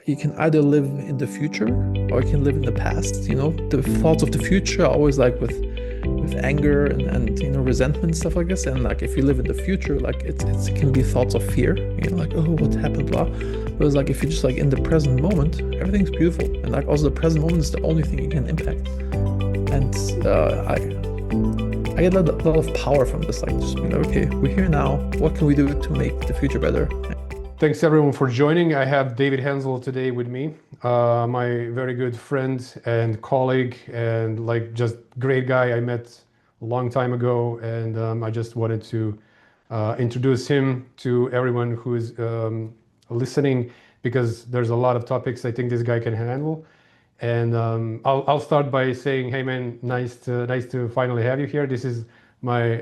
you can either live in the future or you can live in the past. The thoughts of the future are always like with anger and resentment, stuff like this. And like if you live in the future, like it can be thoughts of fear, like, oh, what happened, blah. Whereas like if you're just like in the present moment, everything's beautiful. And like also the present moment is the only thing you can impact. And I get a lot of power from this, like just okay, we're here now. What can we do to make the future better? Thanks everyone for joining. I have David Henzel today with me, my very good friend and colleague, and like just great guy I met a long time ago, and I just wanted to introduce him to everyone who is listening because there's a lot of topics I think this guy can handle. And I'll start by saying, hey man, nice to finally have you here. This is my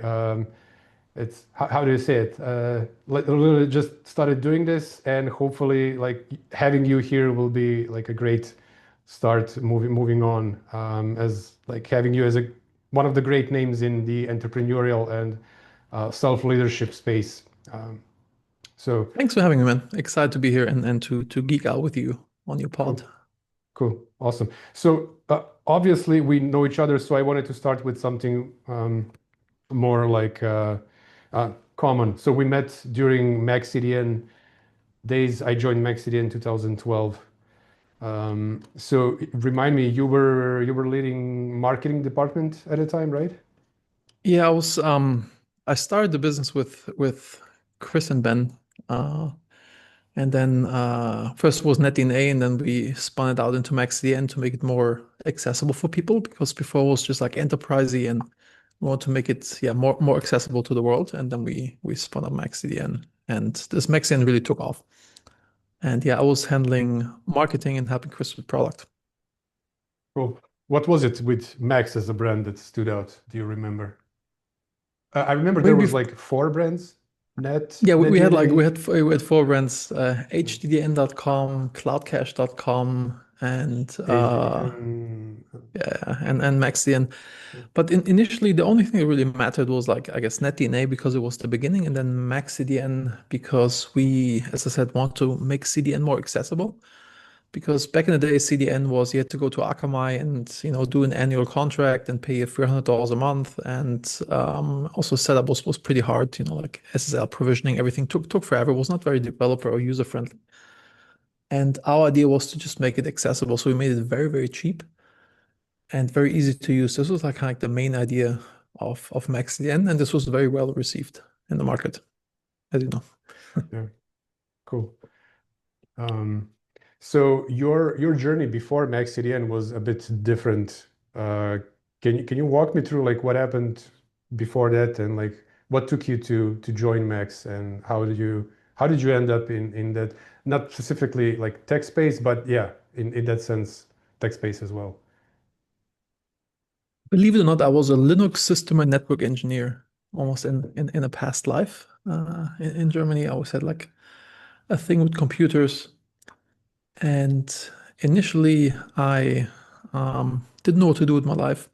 it's how do you say it? Literally just started doing this, and hopefully, like having you here will be like a great start moving on. As like having you as a one of the great names in the entrepreneurial and self-leadership space. So Thanks for having me, man. Excited to be here and to geek out with you on your pod. cool, cool, awesome. So obviously we know each other, so I wanted to start with something more like common. So we met during MaxCDN days. I joined MaxCDN in 2012. So remind me, you were leading marketing department at the time, right? Yeah, I started the business with Chris and Ben. And then first was NetDNA, and then we spun it out into MaxCDN to make it more accessible for people, because before it was just like enterprisey, and we want to make it more accessible to the world. And then we spun up MaxCDN, and this MaxCDN really took off. And yeah, I was handling marketing and helping Chris with product. Cool. What was it with Max as a brand that stood out? Do you remember? I remember there Maybe was like four brands, yeah, we had like NetDNA. we had four brands, HDDN.com, CloudCache.com, and HDN. yeah, and MaxDN. But initially, the only thing that really mattered was like, I guess, NetDNA, because it was the beginning, and then MaxCDN because we, as I said, want to make CDN more accessible. Because back in the day, CDN was you had to go to Akamai and do an annual contract and pay $300 a month, and also setup was pretty hard. Like SSL provisioning, everything took forever. It was not very developer or user friendly. And our idea was to just make it accessible, so we made it very, very cheap and very easy to use. This was like kind of like the main idea of MaxCDN, and this was very well received in the market, as you know. Yeah, cool. Um, so your journey before MaxCDN was a bit different. Uh, can you walk me through like what happened before that, and like what took you to join Max, and how did you end up in that, not specifically like tech space, but yeah, in that sense, tech space as well. Believe it or not, I was a Linux system and network engineer almost in a past life. In Germany, I always had like a thing with computers. And initially, I didn't know what to do with my life,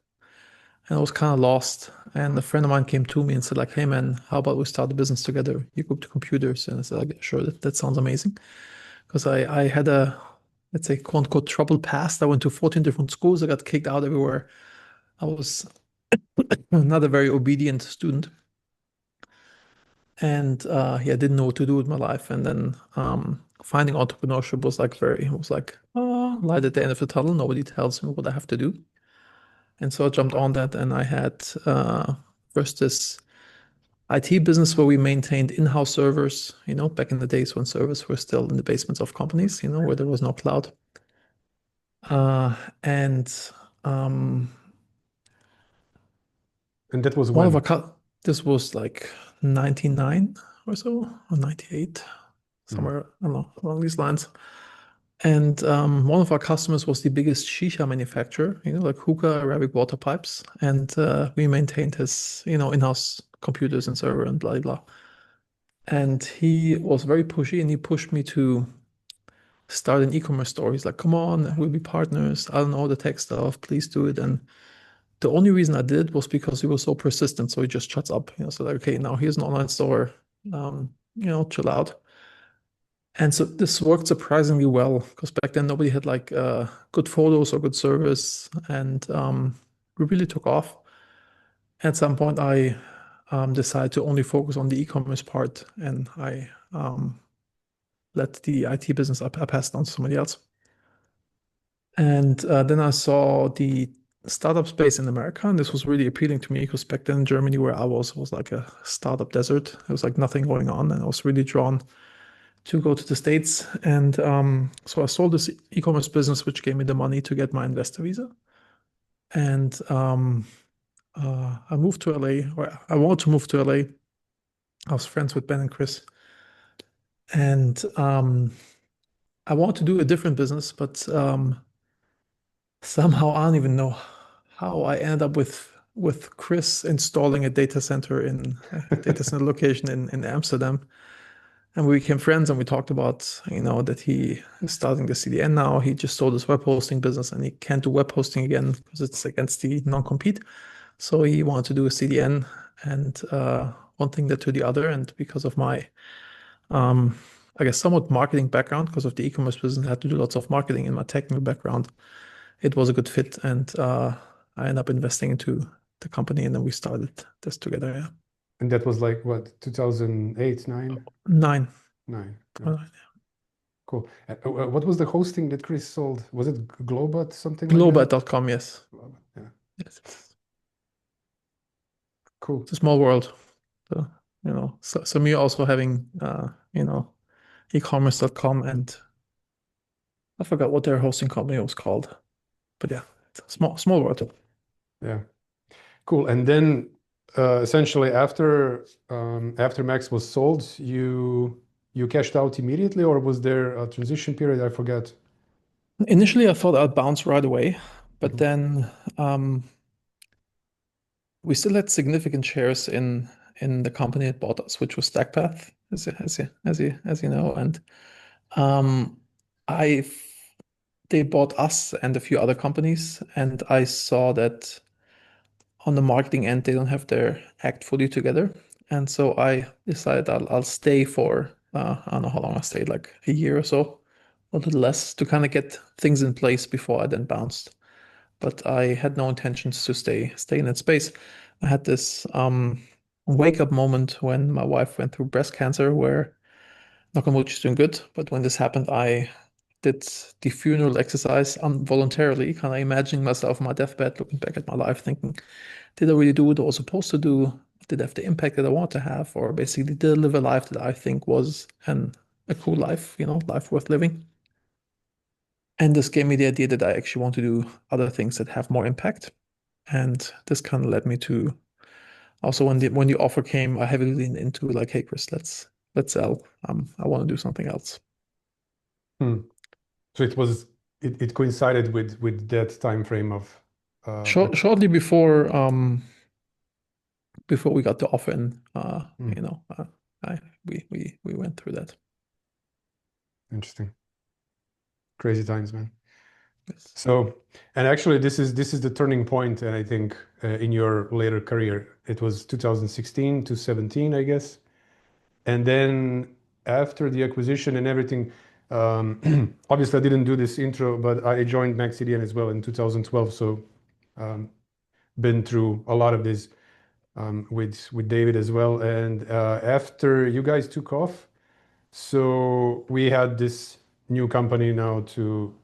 and I was kind of lost. And a friend of mine came to me and said, like, "Hey, man, how about we start a business together? You go to computers." And I said, like, "Sure, that sounds amazing." Because I had a, let's say, quote unquote, troubled past. I went to 14 different schools. I got kicked out everywhere. I was not a very obedient student, and yeah, didn't know what to do with my life. And then finding entrepreneurship was like light at the end of the tunnel. Nobody tells me what I have to do. And so I jumped on that, and I had first this IT business where we maintained in-house servers, back in the days when servers were still in the basements of companies, where there was no cloud. And And that was one of when? our this was like 99 or so, or 98, Hmm. somewhere, I don't know, along these lines. And one of our customers was the biggest shisha manufacturer, like hookah, Arabic water pipes. And we maintained his, in-house computers and server and blah, blah. And he was very pushy, and he pushed me to start an e-commerce store. He's like, come on, we'll be partners. I don't know the tech stuff. Please do it. And the only reason I did was because he was so persistent. So he just shuts up, so like, okay, now here's an online store. Chill out. And so this worked surprisingly well because back then nobody had like good photos or good service, and we really took off. At some point, I decided to only focus on the e-commerce part, and I let the IT business I passed on to somebody else. And then I saw the startup space in America, and this was really appealing to me because back then in Germany, where I was like a startup desert. There was like nothing going on, and I was really drawn to go to the States. And so I sold this e-commerce business, which gave me the money to get my investor visa. And I moved to LA, or I wanted to move to LA. I was friends with Ben and Chris, and I wanted to do a different business, but somehow I don't even know how I ended up with Chris installing a data center in a data center location in Amsterdam. And we became friends and we talked about, that he is starting the CDN now. He just sold his web hosting business and he can't do web hosting again because it's against the non-compete. So he wanted to do a CDN, and one thing led to the other. And because of my, I guess, somewhat marketing background, because of the e-commerce business, I had to do lots of marketing in my technical background. It was a good fit, and I ended up investing into the company, and then we started this together. Yeah. And that was like what, 2008, 9? 9. 9. Yeah. 9. Cool. What was the hosting that Chris sold? Was it Globot, something like that? Global.com, yes. Globot, yeah. Yes. Cool. It's a small world. So, so me also having, e-commerce.com, and I forgot what their hosting company was called, but yeah, it's a small world. Yeah. Cool. And then essentially after Max was sold, you cashed out immediately, or was there a transition period? I forget. Initially, I thought I'd bounce right away, but Mhm. then we still had significant shares in the company that bought us, which was StackPath, as you know, and um, I they bought us and a few other companies, and I saw that on the marketing end they don't have their act fully together, and so I decided I'll stay for I don't know how long I stayed, like a year or so, a little less, to kind of get things in place before I then bounced. But I had no intentions to stay in that space. I had this wake up moment when my wife went through breast cancer, where knock on wood, she's doing good. But when this happened, I did the funeral exercise involuntarily, kind of imagining myself on my deathbed, looking back at my life, thinking, did I really do what I was supposed to do? Did I have the impact that I want to have? Or basically, did I live a life that I think was a cool life, life worth living? And this gave me the idea that I actually want to do other things that have more impact. And this kind of led me to also, when the offer came, I heavily leaned into like, hey Chris, let's sell. I want to do something else. Hmm. So it coincided with that time frame of Shortly before we got the offer in, hmm, we went through that. interesting. Crazy times, man. Yes. So, and actually, this is the turning point, and I think in your later career, it was 2016 to 17, I guess. And then after the acquisition and everything, obviously I didn't do this intro, but I joined MaxCDN as well in 2012. So, been through a lot of this with David as well. And after you guys took off, so we had this new company now to,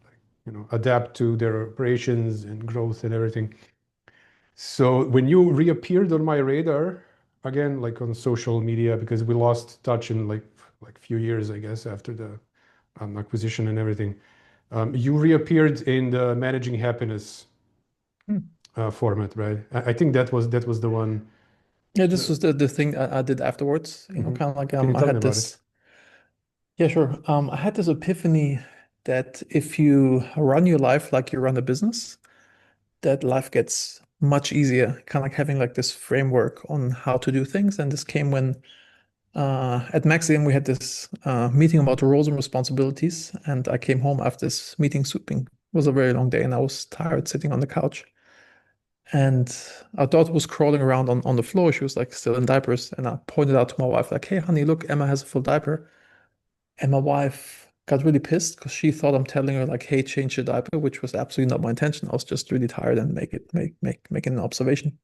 adapt to their operations and growth and everything. So when you reappeared on my radar again, like on social media, because we lost touch in like few years, I guess, after the acquisition and everything, you reappeared in the Managing Happiness Hmm. format, right? I think that was the one. Yeah, this was the thing I did afterwards. Mhm. Kind of like Can you I tell me had about it? this. Yeah, sure. I had this epiphany that if you run your life like you run a business, that life gets much easier. Kind of like having like this framework on how to do things. And this came when at MaxCDN we had this meeting about roles and responsibilities, and I came home after this meeting. It was a very long day, and I was tired sitting on the couch. And our daughter was crawling around on the floor. She was like still in diapers, and I pointed out to my wife like, "Hey, honey, look, Emma has a full diaper." And my wife got really pissed because she thought I'm telling her like, hey, change your diaper, which was absolutely not my intention. I was just really tired and making an observation.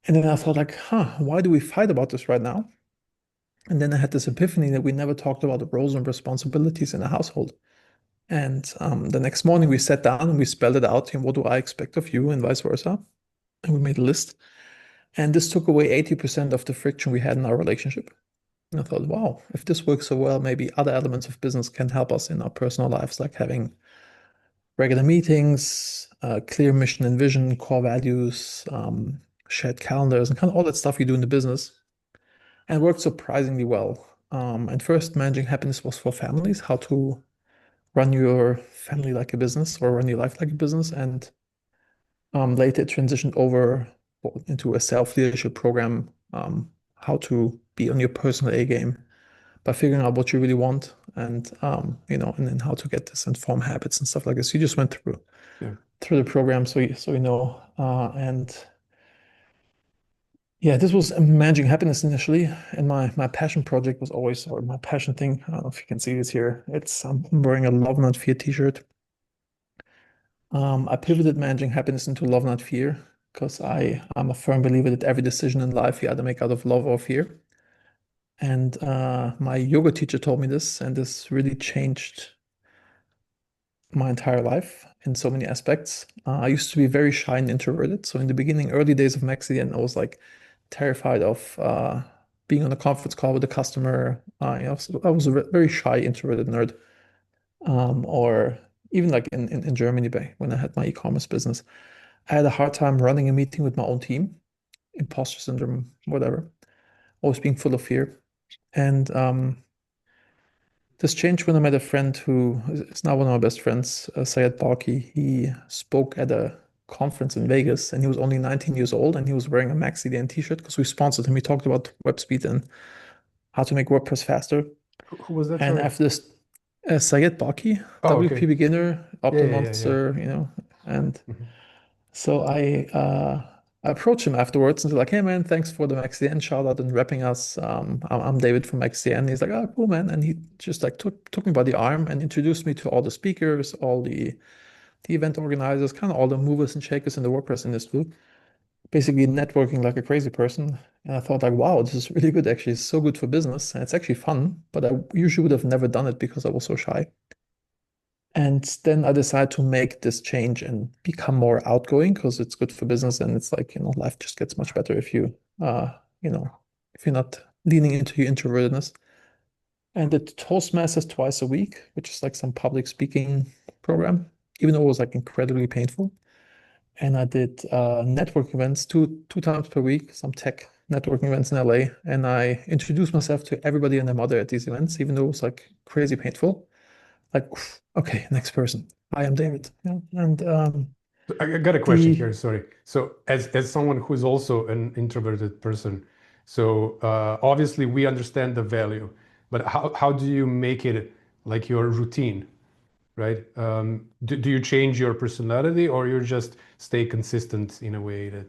And then I thought like, why do we fight about this right now? And then I had this epiphany that we never talked about the roles and responsibilities in a household. And the next morning we sat down and we spelled it out. And what do I expect of you and vice versa? And we made a list. And this took away 80% of the friction we had in our relationship. And I thought, wow, if this works so well, maybe other elements of business can help us in our personal lives, like having regular meetings, clear mission and vision, core values, shared calendars, and kind of all that stuff you do in the business. And it worked surprisingly well. And first, managing happiness was for families, how to run your family like a business or run your life like a business. And later, it transitioned over into a self-leadership program, how to be on your personal A game by figuring out what you really want and and then how to get this and form habits and stuff like this. You just went through Yeah. through the program, so you know. And yeah, this was managing happiness initially, and my passion project was always, or my passion thing. I don't know if you can see this here. It's I'm wearing a Love Not Fear t-shirt. I pivoted managing happiness into love not fear because I'm a firm believer that every decision in life you either make out of love or fear. And my yoga teacher told me this, and this really changed my entire life in so many aspects. I used to be very shy and introverted. So in the beginning, early days of MaxCDN, I was like terrified of being on a conference call with a customer. So I was a very shy, introverted nerd. Or even like in Germany, when I had my e-commerce business, I had a hard time running a meeting with my own team, imposter syndrome, whatever, always being full of fear. And this changed when I met a friend who is now one of my best friends, Sayed Balki. He spoke at a conference in Vegas and he was only 19 years old and he was wearing a MaxCDN t-shirt because we sponsored him. He talked about web speed and how to make WordPress faster. Who was that? And Sorry. after this, Sayed Balki, Oh, WP okay. beginner, Yeah, Optim yeah, yeah, yeah. Monster, and Mhm. so I approached him afterwards and said like, "Hey man, thanks for the MaxCDN shout out and repping us. I'm David from MaxCDN." He's like, "Oh, cool man," and he just like took me by the arm and introduced me to all the speakers, all the event organizers, kind of all the movers and shakers in the WordPress industry. Basically networking like a crazy person. And I thought like, wow, this is really good. Actually, it's so good for business and it's actually fun. But I usually would have never done it because I was so shy. And then I decided to make this change and become more outgoing because it's good for business and it's like, life just gets much better if you know, if you're not leaning into your introvertedness. And did Toastmasters twice a week, which is like some public speaking program, even though it was like incredibly painful. And I did network events two times per week, some tech networking events in LA. And I introduced myself to everybody and their mother at these events, even though it was like crazy painful. Like, okay, next person. I am David. Yeah. And I got a question the here, sorry. So as someone who's also an introverted person, so obviously we understand the value, but how do you make it like your routine, right? Do you change your personality or you just stay consistent in a way that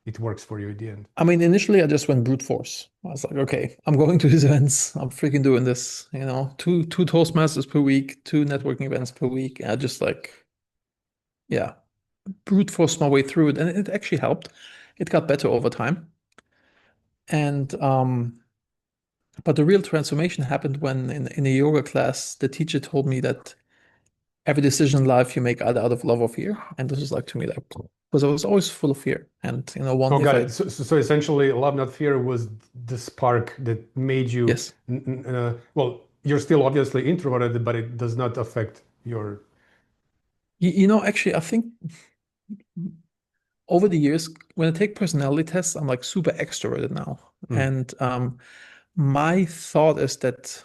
it works for you at the end? I mean, initially I just went brute force. I was like, okay, I'm going to these events. I'm freaking doing this, two Toastmasters per week, two networking events per week. And I just like, yeah, brute force my way through it. And it actually helped. It got better over time. And but the real transformation happened when in a yoga class, the teacher told me that every decision in life you make either out of love or fear. And this was like to me like because I was always full of fear. And Oh, one if got I it. So essentially, Love Not Fear was the spark that made you, yes. well, you're still obviously introverted, but it does not affect your. Actually I think over the years, when I take personality tests, I'm like super extroverted now. Mm. And my thought is that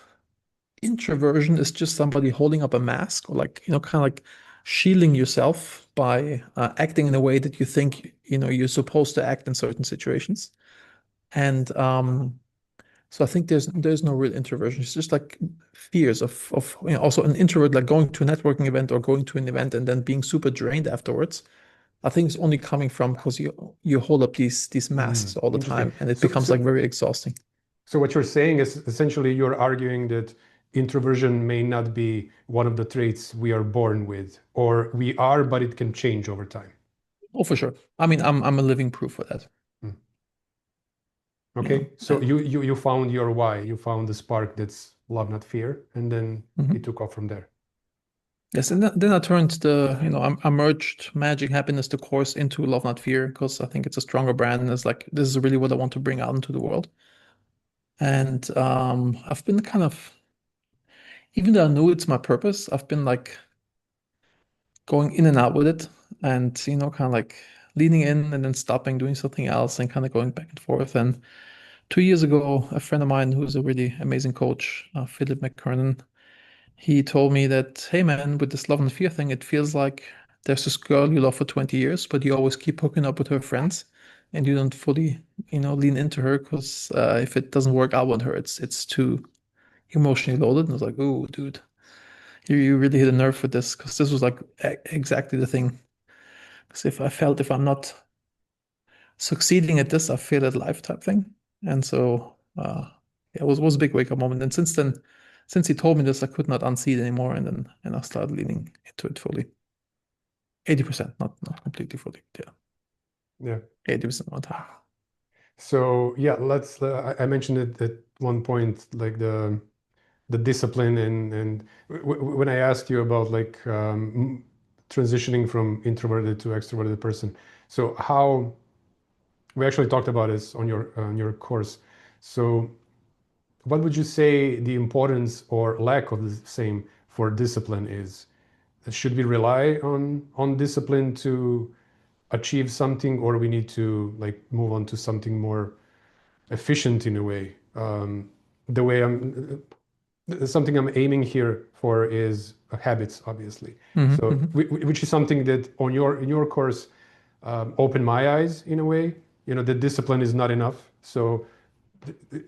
introversion is just somebody holding up a mask or like, kind of like shielding yourself by acting in a way that you think, you're supposed to act in certain situations. And so I think there's no real introversion. It's just like fears of also an introvert like going to a networking event or going to an event and then being super drained afterwards. I think it's only coming from because you hold up these masks all the Interesting. time and it So, becomes so, like very exhausting. so what you're saying is essentially you're arguing that introversion may not be one of the traits we are born with, or we are, but it can change over time. Oh, for sure. I mean, I'm a living proof for that. Mm. You know, Okay, so you found your why, you found the spark that's love, not fear, and then it mhm. took off from there. Yes, and then I turned I merged Magic Happiness, the course, into Love Not Fear because I think it's a stronger brand and it's like this is really what I want to bring out into the world. And I've been kind of, even though I knew it's my purpose, I've been like going in and out with it and kind of like leaning in and then stopping, doing something else and kind of going back and forth. And 2 years ago, a friend of mine who's a really amazing coach, Philip McKernan, he told me that, hey man, with this love and fear thing, it feels like there's this girl you love for 20 years, but you always keep hooking up with her friends and you don't fully, lean into her because if it doesn't work out with her, it's too emotionally loaded. And I was like, oh, dude, you really hit a nerve with this because this was like exactly the thing. Because if I felt if I'm not succeeding at this, I failed at life type thing. And so yeah, it was a big wake up moment. And since then, since he told me this, I could not unsee it anymore. And I started leaning into it fully. 80%, not completely fully. Yeah. Yeah. 80% of my time. So yeah, let's. I mentioned it at one point, like the discipline and when I asked you about like transitioning from introverted to extroverted person. So how we actually talked about this on your course. So what would you say the importance or lack of the same for discipline is? Should we rely on discipline to achieve something, or we need to like move on to something more efficient in a way? The way I'm something I'm aiming here for is habits, obviously. So, Hmm. which is something that on in your course opened my eyes in a way. You know, the discipline is not enough. So,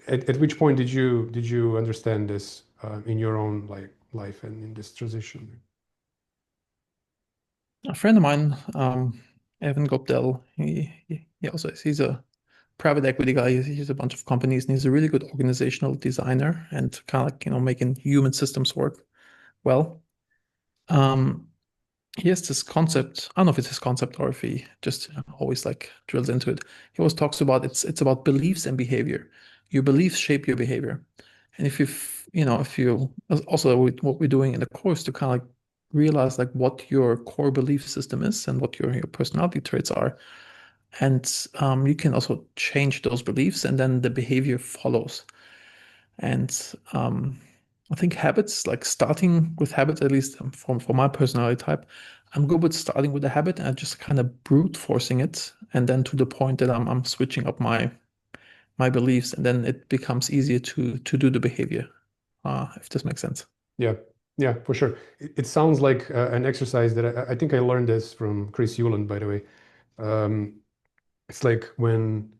at which point did you understand this in your own like life and in this transition? A friend of mine, Evan Gopdell, he also he's a private equity guy. He's a bunch of companies, and he's a really good organizational designer and kind of like making human systems work well. Um, he has this concept. I don't know if it's his concept or if he just always like drills into it. He always talks about it's about beliefs and behavior. Your beliefs shape your behavior, and if you also what we're doing in the course to kind of like realize like what your core belief system is and what your personality traits are, and you can also change those beliefs, and then the behavior follows. And I think habits, like starting with habits, at least for my personality type, I'm good with starting with a habit and just kind of brute forcing it, and then to the point that I'm switching up my beliefs, and then it becomes easier to do the behavior. If this makes sense. Yeah, yeah, for sure. It sounds like an exercise that I think I learned this from Chris Euland, by the way. Um, it's like when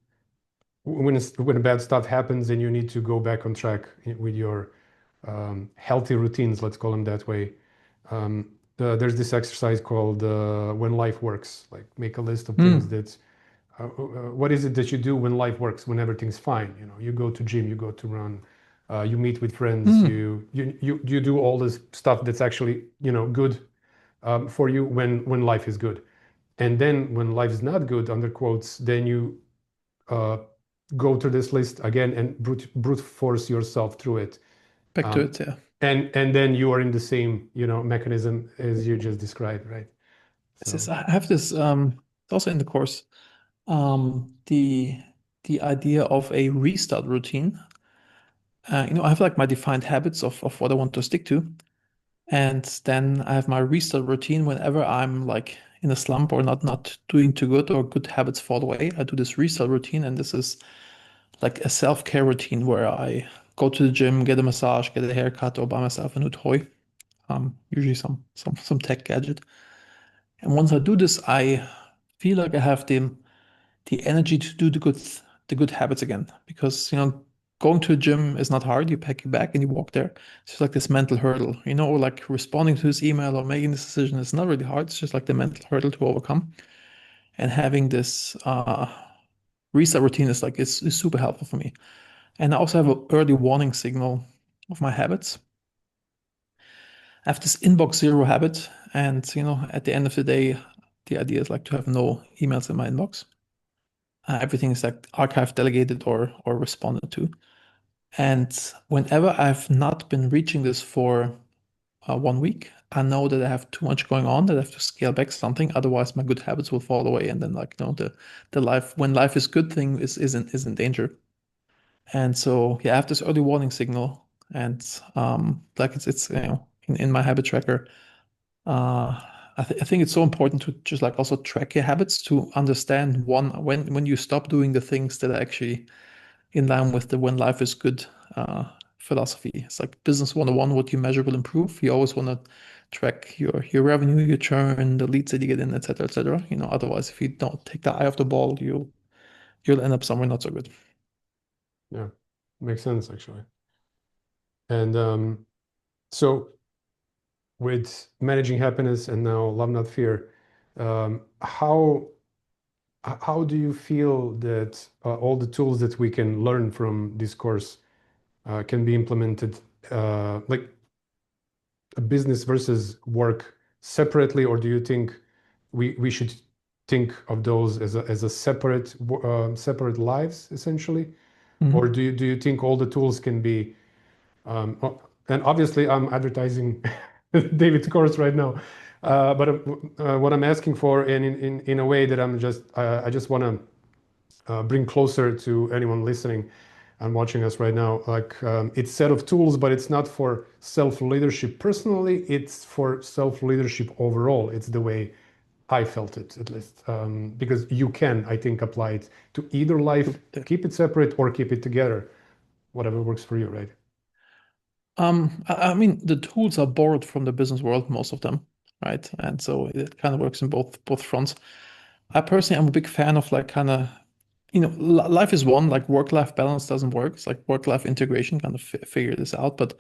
bad stuff happens and you need to go back on track with your healthy routines, let's call them that way. There's this exercise called when life works. Like make a list of things Mm, that what is it that you do when life works, when everything's fine? You know, you go to gym, you go to run, you meet with friends, mm, you do all this stuff that's actually good for you when life is good. And then when life is not good, under quotes, then you uh, go to this list again and brute force yourself through it. back to Um, it, yeah. and then you are in the same, mechanism as you just described, right? It's So, just, I have this it's also in the course, the idea of a restart routine. I have like my defined habits of what I want to stick to. And then I have my restart routine whenever I'm like in a slump or not doing too good or good habits fall away. I do this restart routine, and this is like a self-care routine where I go to the gym, get a massage, get a haircut, or buy myself a new toy. Usually some tech gadget. And once I do this, I feel like I have the energy to do the good habits again. Because going to a gym is not hard. You pack your bag and you walk there. It's just like this mental hurdle, or like responding to this email or making this decision is not really hard. It's just like the mental hurdle to overcome. And having this reset routine is super helpful for me. And I also have an early warning signal of my habits. I have this inbox zero habit, and at the end of the day, the idea is like to have no emails in my inbox. Everything is like archived, delegated, or responded to. And whenever I've not been reaching this for 1 week, I know that I have too much going on, that I have to scale back something. Otherwise, my good habits will fall away, and then like the life when life is good thing is in danger. And so yeah, I have this early warning signal, and like it's in my habit tracker. Uh, I think it's so important to just like also track your habits to understand when you stop doing the things that are actually in line with the when life is good philosophy. It's like business 101, what you measure will improve. You always want to track your revenue, your churn, the leads that you get in, et cetera, et cetera. Otherwise, if you don't take the eye off the ball, you'll end up somewhere not so good. Yeah, makes sense actually. And so with managing happiness and now love not fear, um, how how do you feel that all the tools that we can learn from this course can be implemented like a business versus work separately, or do you think we should think of those as a separate separate lives essentially, or Mhm. do you think all the tools can be oh, and obviously I'm advertising David's course right now, but what I'm asking for in a way that I just want to bring closer to anyone listening and watching us right now. Like it's set of tools, but it's not for self-leadership personally. It's for self-leadership overall. It's the way I felt it, at least, because you can, I think, apply it to either life, keep it separate or keep it together, whatever works for you, right? I mean, the tools are borrowed from the business world, most of them, right? And so it kind of works in both fronts. I personally am a big fan of like kind of, life is one, like work-life balance doesn't work. It's like work-life integration, kind of figure this out. But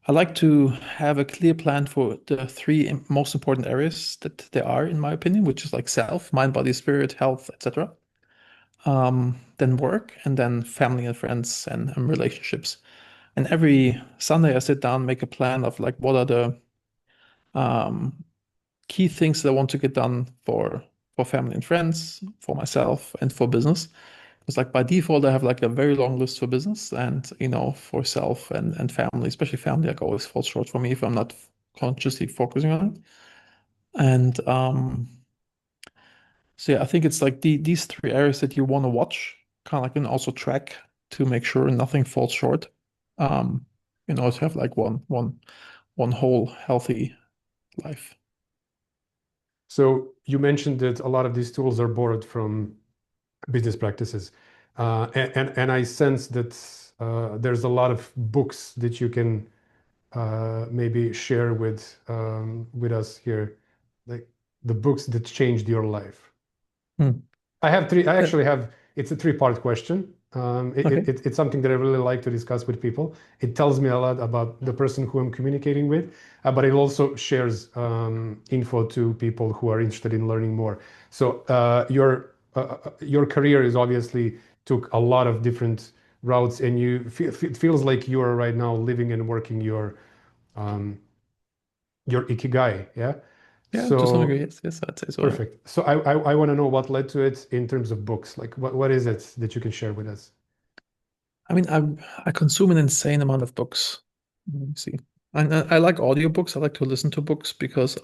I like to have a clear plan for the three most important areas that there are, in my opinion, which is like self, mind, body, spirit, health, etc. Then work, and then family and friends and relationships. And every Sunday I sit down, make a plan of like what are the um, key things that I want to get done for family and friends, for myself, and for business. It's like by default I have like a very long list for business, and for self and family, especially family, like always falls short for me if I'm not consciously focusing on it. And so yeah, I think it's like these three areas that you want to watch, kind of like, and also track to make sure nothing falls short. Um, to have like one whole healthy life. So you mentioned that a lot of these tools are borrowed from business practices. And I sense that there's a lot of books that you can maybe share with us here, like the books that changed your life. Hmm. I have three. I Uh, actually have. It's a three-part question. okay. It's something that I really like to discuss with people. It tells me a lot about the person who I'm communicating with, but it also shares info to people who are interested in learning more. So your career is obviously took a lot of different routes, and it feels like you are right now living and working um, your ikigai. Yeah. Yeah, to some degree, So yes, yes, I'd say so. Yeah. perfect. So I want to know what led to it in terms of books. Like what is it that you can share with us? I mean, I consume an insane amount of books. Let me see. And I like audiobooks. I like to listen to books because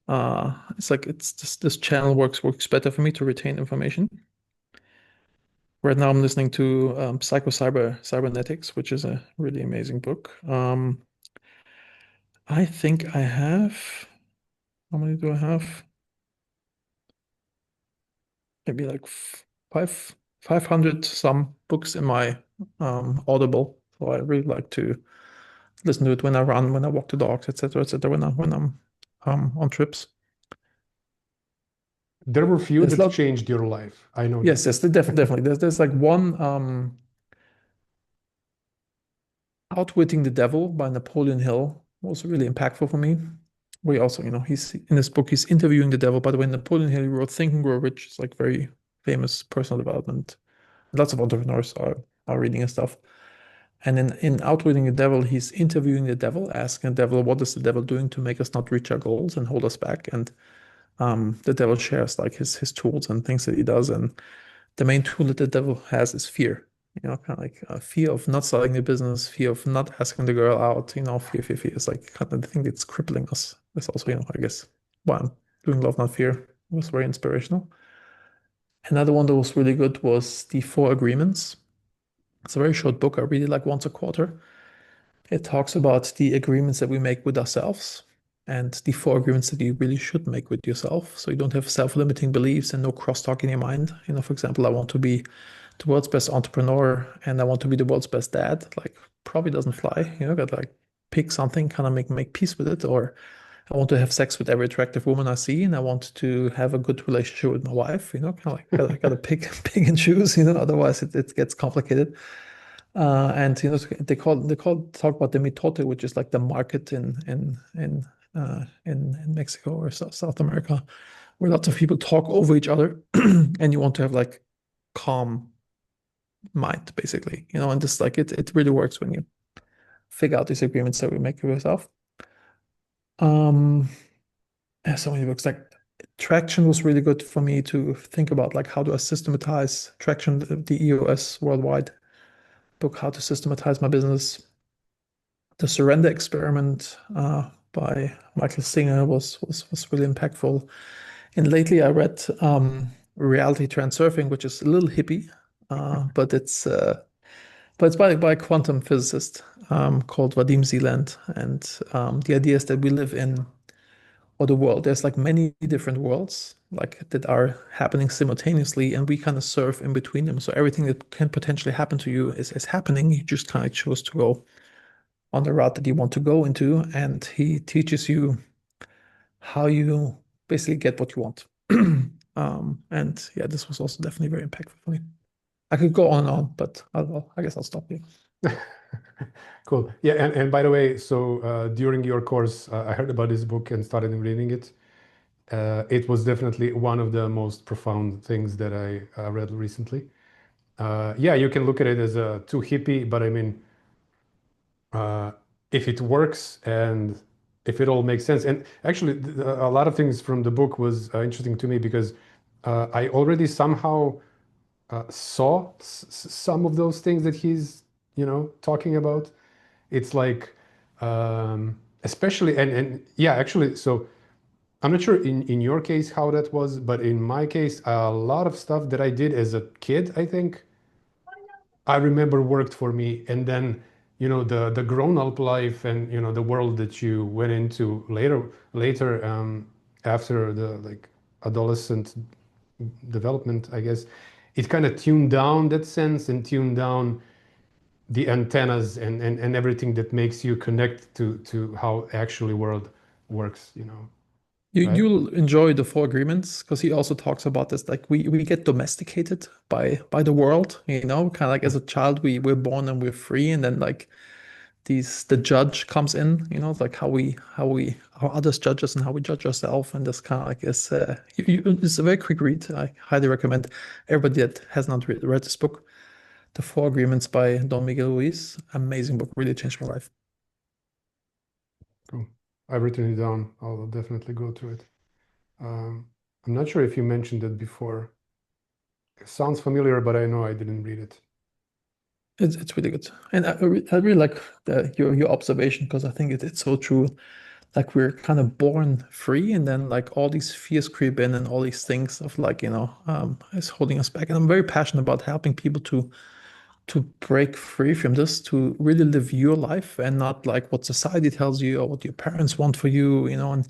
it's like it's this channel works better for me to retain information. Right now, I'm listening to Cybernetics, which is a really amazing book. I think I have, how many do I have? Maybe like five, 500 some books in my Audible. So I really like to listen to it when I run, when I walk the dogs, etc., when I'm on trips. There were few There's that lot, changed your life. I know yes, that. yes, definitely. There's like one Outwitting the Devil by Napoleon Hill was really impactful for me. We also, he's in this book, he's interviewing the devil. By the way, Napoleon Hill wrote Think and Grow Rich. It's like very famous personal development. Lots of entrepreneurs are reading his stuff. And in Outwitting the Devil, he's interviewing the devil, asking the devil, what is the devil doing to make us not reach our goals and hold us back? And the devil shares like his tools and things that he does. And the main tool that the devil has is fear. Kind of like fear of not starting the business, fear of not asking the girl out. Fear is like kind of the thing that's crippling us. That's also, I guess, why I'm doing Love Not Fear. It was very inspirational. Another one that was really good was The Four Agreements. It's a very short book. I read it like once a quarter. It talks about the agreements that we make with ourselves and the four agreements that you really should make with yourself. So you don't have self-limiting beliefs and no crosstalk in your mind. For example, I want to be the world's best entrepreneur and I want to be the world's best dad. Like probably doesn't fly. Got like pick something, kind of make peace with it. Or I want to have sex with every attractive woman I see, and I want to have a good relationship with my wife. Kind of like gotta pick and choose. Otherwise it gets complicated. And they talk about the mitote, which is like the market in Mexico or South America, where lots of people talk over each other, and you want to have like calm mind, basically, and just like it really works when you figure out these agreements that we make with yourself. There's so many books. Like Traction was really good for me to think about, like how do I systematize Traction, the EOS worldwide book, how to systematize my business. The Surrender Experiment by Michael Singer was really impactful. And lately I read Reality Transurfing, which is a little hippie, but it's by a quantum physicist called Vadim Zeland. And the idea is that we live in or the world. There's like many different worlds like that are happening simultaneously, and we kind of surf in between them. So everything that can potentially happen to you is happening. You just kind of choose to go on the route that you want to go into, and he teaches you how you basically get what you want. And yeah, this was also definitely very impactful for me. I could go on and on, but I guess I'll stop here. Cool. Yeah, and by the way, so during your course, I heard about this book and started reading it. It was definitely one of the most profound things that I read recently. Yeah, you can look at it as too hippie, but I mean, if it works and if it all makes sense. And actually, a lot of things from the book was interesting to me because I already somehow saw some of those things that he's, talking about. It's like, especially, and yeah, actually, so I'm not sure in your case how that was, but in my case, a lot of stuff that I did as a kid, I think, I remember worked for me. And then, the grown-up life and, the world that you went into later, after the like adolescent development, I guess, it kind of tuned down that sense and tuned down the antennas and everything that makes you connect to how actually world works, right? You'll enjoy the Four Agreements because he also talks about this. Like we get domesticated by the world, kind of like as a child we're born and we're free, and then like the judge comes in, it's like how others judge us and how we judge ourselves, and this kind of like is it's a very quick read. I highly recommend everybody that has not read this book, The Four Agreements by Don Miguel Ruiz. Amazing book, really changed my life. Cool. I've written it down. I'll definitely go through it. I'm not sure if you mentioned it before. It sounds familiar, but I know I didn't read it. It's really good, and I really like your observation because I think it's so true. Like we're kind of born free, and then like all these fears creep in, and all these things of like is holding us back. And I'm very passionate about helping people to break free from this, to really live your life and not like what society tells you or what your parents want for you. And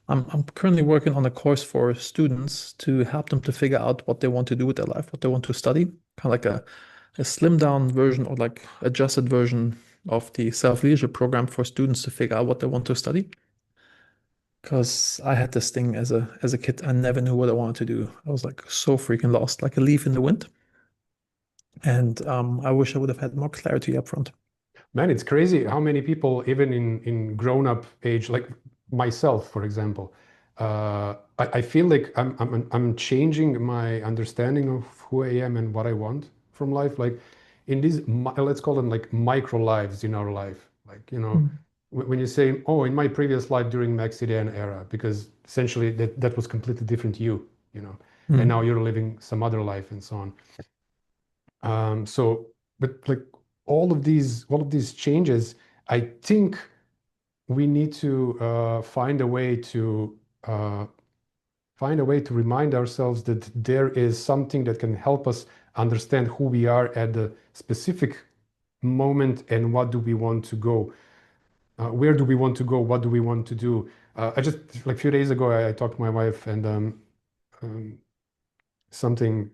I'm currently working on a course for students to help them to figure out what they want to do with their life, what they want to study, kind of like a slimmed down version or like adjusted version of the self-leadership program for students to figure out what they want to study. Because I had this thing as a kid, I never knew what I wanted to do. I was like so freaking lost, like a leaf in the wind. And I wish I would have had more clarity up front. Man, it's crazy how many people, even in grown-up age, like myself, for example, I feel like I'm changing my understanding of who I am and what I want from life. Like in these, let's call them like micro lives in our life. Like, Mm. when you say, oh, in my previous life during MaxCDN era, because essentially that was completely different and now Mm. you're living some other life and so on. So, but like all of these changes, I think we need to uh, find a way to remind ourselves that there is something that can help us understand who we are at the specific moment and what do we want to go. Where do we want to go? What do we want to do? I just like a few days ago, I talked to my wife and um, something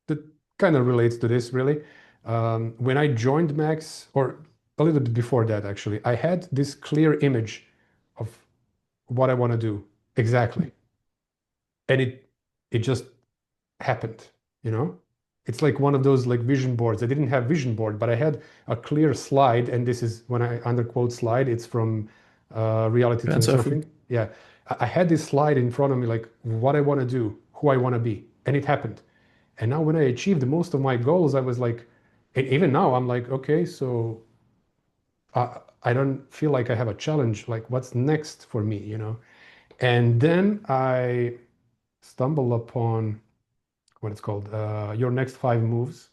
that kind of relates to this really. When I joined Max, or a little bit before that, actually, I had this clear image of what I want to do exactly, and it just happened, you know? It's like one of those like vision boards. I didn't have vision board, but I had a clear slide, and this is when I underquote slide, it's from Reality Transurfing. Transurfing. Yeah. I had this slide in front of me, like what I want to do, who I want to be, and it happened. And now when I achieved most of my goals, I was like, and even now I'm like, okay, so I don't feel like I have a challenge. Like what's next for me? And then I stumble upon what it's called, Your Next Five Moves.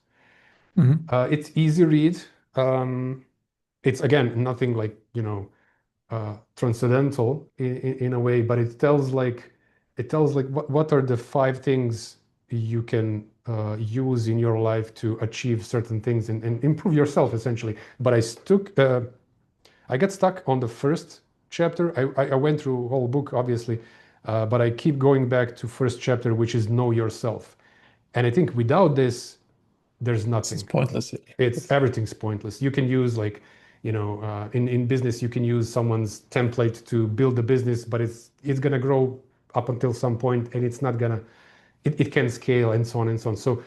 Hmm. It's easy read. Um, it's again nothing like transcendental in a way, but it tells like what are the five things you can use in your life to achieve certain things and improve yourself essentially. But I get stuck on the first chapter. I went through a whole book obviously, but I keep going back to first chapter, which is know yourself. And I think without this, there's It's nothing. pointless. It's everything's pointless. You can use like, in business, you can use someone's template to build a business, but it's gonna grow up until some point, and it's not gonna. It can scale and so on and so on. So,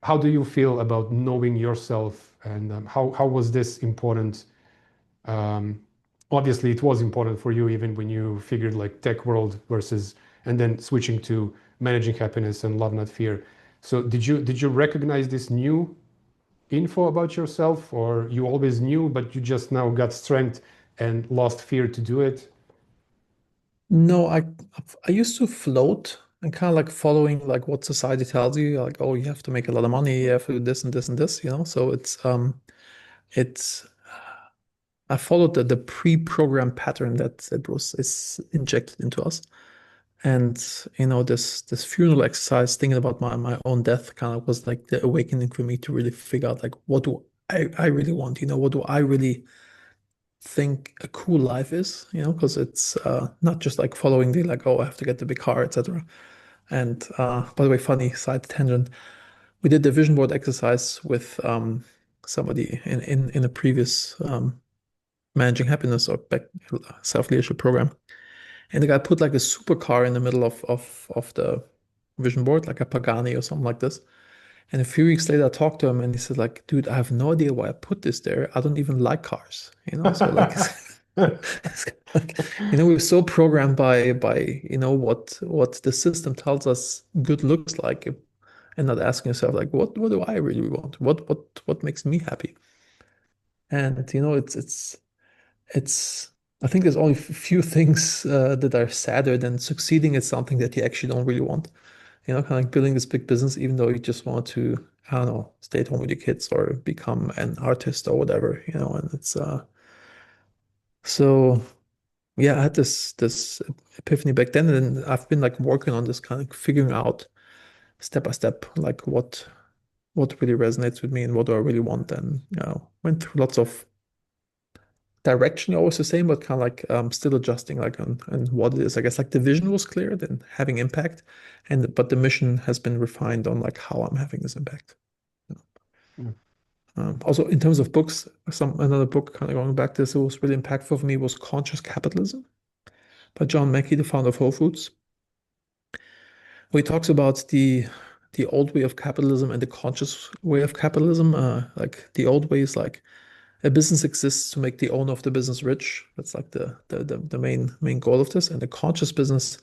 how do you feel about knowing yourself, and how was this important? Um, Obviously, it was important for you even when you figured like tech world versus, and then switching to managing happiness and love, not fear. So, did you recognize this new info about yourself, or you always knew, but you just now got strength and lost fear to do it? No, I used to float and kind of like following like what society tells you, like, oh, you have to make a lot of money, you have to do this and this and this, So it's I followed the pre-programmed pattern that was is injected into us. And this funeral exercise, thinking about my own death, kind of was like the awakening for me to really figure out like what do I really want, what do I really think a cool life is, because it's not just like following the like, oh, I have to get the big car, etc. And by the way, funny side tangent, we did the vision board exercise with somebody in a previous managing happiness or back self-leadership program. And the guy put like a supercar in the middle of the vision board, like a Pagani or something like this. And a few weeks later, I talked to him and he said, like, dude, I have no idea why I put this there. I don't even like cars, So like, it's like, we're so programmed by what the system tells us good looks like, and not asking yourself like, what do I really want? What makes me happy? And it's I think there's only a few things that are sadder than succeeding at something that you actually don't really want. Kind of like building this big business, even though you just want to, I don't know, stay at home with your kids or become an artist or whatever, and it's so yeah, I had this epiphany back then, and I've been like working on this kind of figuring out step by step like what really resonates with me and what do I really want, and went through lots of direction always the same, but kind of like still adjusting like on what it is. I guess like the vision was clear, then having impact, and but the mission has been refined on like how I'm having this impact. Also, in terms of books, another book kind of going back to this, it was really impactful for me was Conscious Capitalism by John Mackey, the founder of Whole Foods, where he talks about the old way of capitalism and the conscious way of capitalism. Like the old way is like a business exists to make the owner of the business rich. That's like the main goal of this. And the conscious business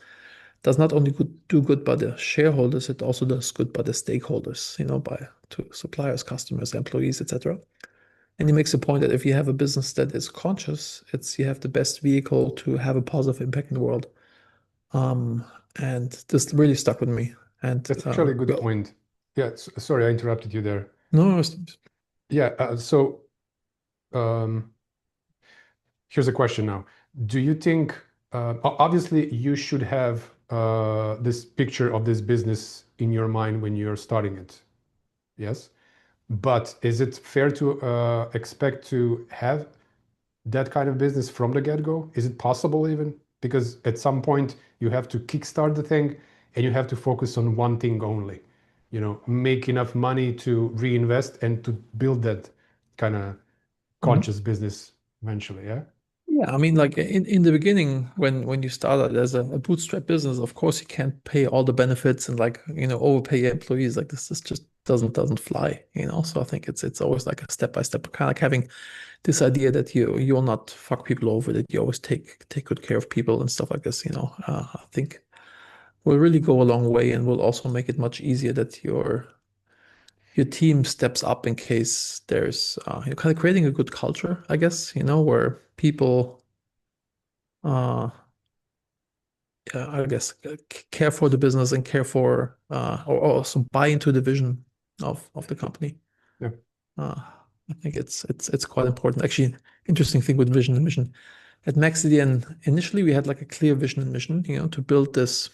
does not only do good by the shareholders, it also does good by the stakeholders, by to suppliers, customers, employees, etc. And he makes a point that if you have a business that is conscious, it's you have the best vehicle to have a positive impact in the world. Um, and this really stuck with me. And That's actually a good well, point. Yeah, sorry, I interrupted you there. no, Yeah, um, here's a question now. Do you think, obviously, you should have this picture of this business in your mind when you're starting it? Yes. But is it fair to expect to have that kind of business from the get-go? Is it possible even? Because at some point you have to kickstart the thing and you have to focus on one thing only. Make enough money to reinvest and to build that kind of Mhm. conscious business eventually, yeah? Yeah, I mean, like in the beginning, when you start out as a bootstrap business, of course you can't pay all the benefits and like overpay your employees. Like this just doesn't fly. So I think it's always like a step by step, kind of like having this idea that you'll not fuck people over, that you always take good care of people and stuff like this. I think will really go a long way and will also make it much easier that your team steps up in case there's you're kind of creating a good culture, I guess, where people I guess care for the business and care for or also buy into the vision of the company. Yeah. Uh, I think it's quite important. Actually, interesting thing with vision and mission. At MaxCDN, initially we had like a clear vision and mission, to build this